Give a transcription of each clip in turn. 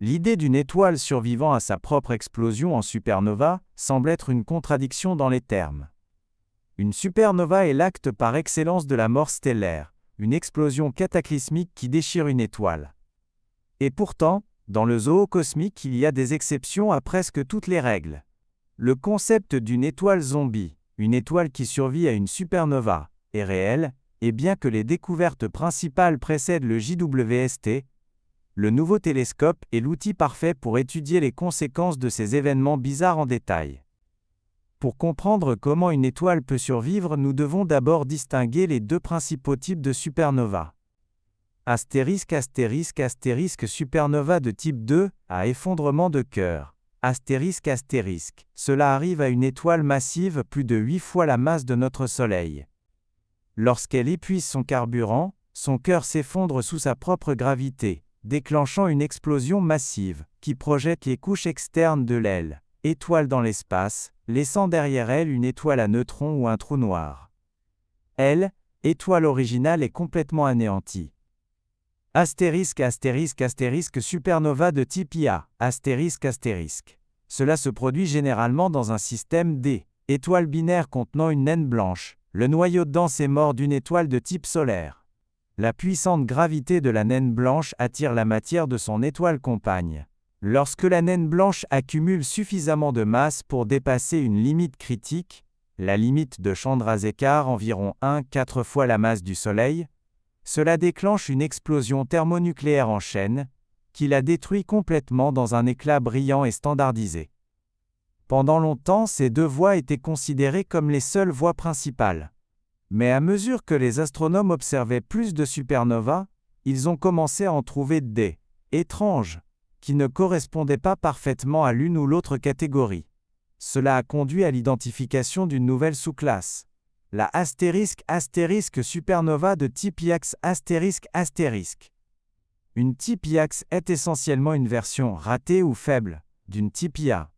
L'idée d'une étoile survivant à sa propre explosion en supernova semble être une contradiction dans les termes. Une supernova est l'acte par excellence de la mort stellaire, une explosion cataclysmique qui déchire une étoile. Et pourtant, dans le zoo cosmique, il y a des exceptions à presque toutes les règles. Le concept d'une étoile zombie, une étoile qui survit à une supernova, est réel, et bien que les découvertes principales précèdent le JWST, le nouveau télescope est l'outil parfait pour étudier les conséquences de ces événements bizarres en détail. Pour comprendre comment une étoile peut survivre, nous devons d'abord distinguer les deux principaux types de supernova. Astérisque supernova de type 2, à effondrement de cœur. Cela arrive à une étoile massive plus de 8 fois la masse de notre Soleil. Lorsqu'elle épuise son carburant, son cœur s'effondre sous sa propre gravité, déclenchant une explosion massive, qui projette les couches externes de l'aile, étoile dans l'espace, laissant derrière elle une étoile à neutrons ou un trou noir. Elle, étoile originale, est complètement anéantie. Supernova de type Ia. Cela se produit généralement dans un système D, étoile binaire contenant une naine blanche. Le noyau dense est mort d'une étoile de type solaire. La puissante gravité de la naine blanche attire la matière de son étoile compagne. Lorsque la naine blanche accumule suffisamment de masse pour dépasser une limite critique, la limite de Chandrasekhar, environ 1,4 fois la masse du Soleil, cela déclenche une explosion thermonucléaire en chaîne, qui la détruit complètement dans un éclat brillant et standardisé. Pendant longtemps, ces deux voies étaient considérées comme les seules voies principales. Mais à mesure que les astronomes observaient plus de supernovas, ils ont commencé à en trouver des étranges, qui ne correspondaient pas parfaitement à l'une ou l'autre catégorie. Cela a conduit à l'identification d'une nouvelle sous-classe, la supernova de type Iax ***. Une type Iax est essentiellement une version ratée ou faible d'une type Ia.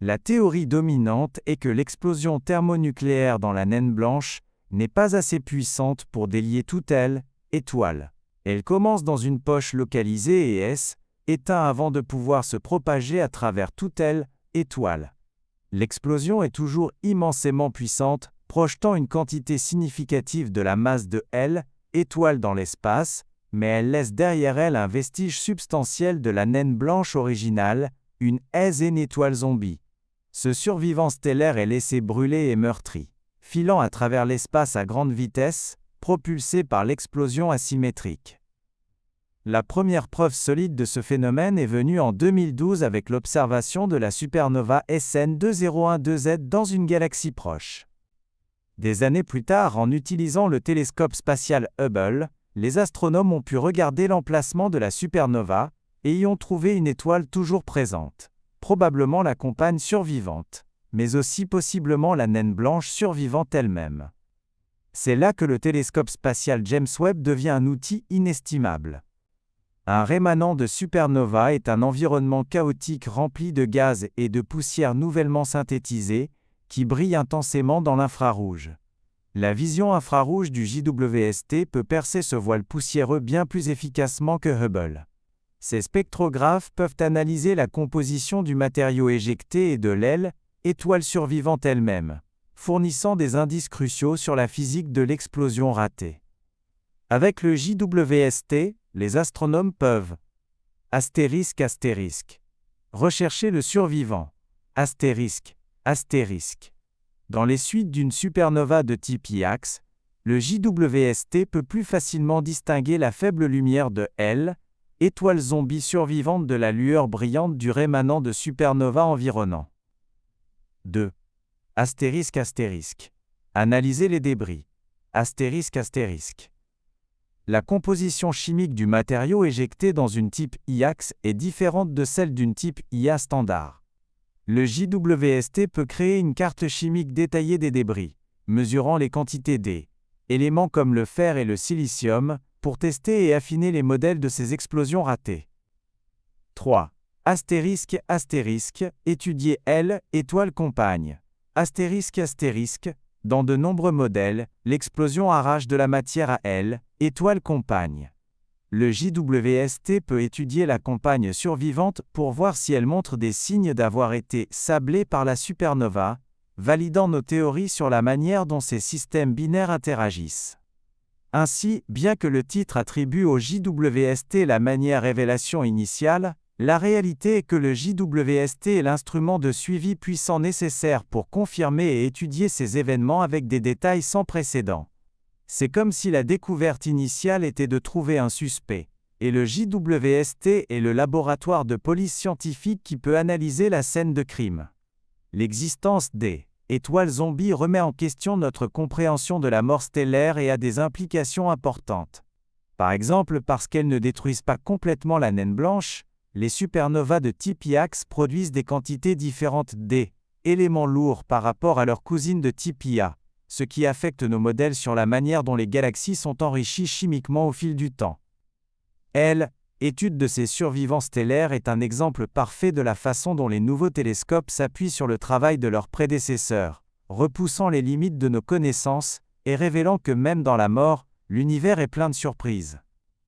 La théorie dominante est que l'explosion thermonucléaire dans la naine blanche n'est pas assez puissante pour délier toute aile, étoile. Elle commence dans une poche localisée et est éteinte avant de pouvoir se propager à travers toute aile, étoile. L'explosion est toujours immensément puissante, projetant une quantité significative de la masse de L, étoile dans l'espace, mais elle laisse derrière elle un vestige substantiel de la naine blanche originale, une étoile zombie. Ce survivant stellaire est laissé brûler et meurtri, filant à travers l'espace à grande vitesse, propulsé par l'explosion asymétrique. La première preuve solide de ce phénomène est venue en 2012 avec l'observation de la supernova SN 2012Z dans une galaxie proche. Des années plus tard, en utilisant le télescope spatial Hubble, les astronomes ont pu regarder l'emplacement de la supernova et y ont trouvé une étoile toujours présente, probablement la compagne survivante, mais aussi possiblement la naine blanche survivante elle-même. C'est là que le télescope spatial James Webb devient un outil inestimable. Un rémanent de supernova est un environnement chaotique rempli de gaz et de poussière nouvellement synthétisée, qui brille intensément dans l'infrarouge. La vision infrarouge du JWST peut percer ce voile poussiéreux bien plus efficacement que Hubble. Ces spectrographes peuvent analyser la composition du matériau éjecté et de l'aile, étoile survivante elle-même, fournissant des indices cruciaux sur la physique de l'explosion ratée. Avec le JWST, les astronomes peuvent rechercher le survivant, Dans les suites d'une supernova de type Iax, le JWST peut plus facilement distinguer la faible lumière de L, étoile zombie survivante de la lueur brillante du rémanent de supernova environnant. 2. Analyser les débris. La composition chimique du matériau éjecté dans une type Iax est différente de celle d'une type Ia standard. Le JWST peut créer une carte chimique détaillée des débris, mesurant les quantités d'éléments comme le fer et le silicium, pour tester et affiner les modèles de ces explosions ratées. 3. Étudier L, étoile compagne. Dans de nombreux modèles, l'explosion arrache de la matière à L, étoile compagne. Le JWST peut étudier la compagne survivante pour voir si elle montre des signes d'avoir été sablée par la supernova, validant nos théories sur la manière dont ces systèmes binaires interagissent. Ainsi, bien que le titre attribue au JWST la manière révélation initiale, la réalité est que le JWST est l'instrument de suivi puissant nécessaire pour confirmer et étudier ces événements avec des détails sans précédent. C'est comme si la découverte initiale était de trouver un suspect, et le JWST est le laboratoire de police scientifique qui peut analyser la scène de crime. L'existence des étoiles zombies remet en question notre compréhension de la mort stellaire et a des implications importantes. Par exemple, parce qu'elles ne détruisent pas complètement la naine blanche, les supernovas de type IAX produisent des quantités différentes d'éléments lourds par rapport à leurs cousines de type IA, ce qui affecte nos modèles sur la manière dont les galaxies sont enrichies chimiquement au fil du temps. L'étude de ces survivants stellaires est un exemple parfait de la façon dont les nouveaux télescopes s'appuient sur le travail de leurs prédécesseurs, repoussant les limites de nos connaissances et révélant que même dans la mort, l'univers est plein de surprises.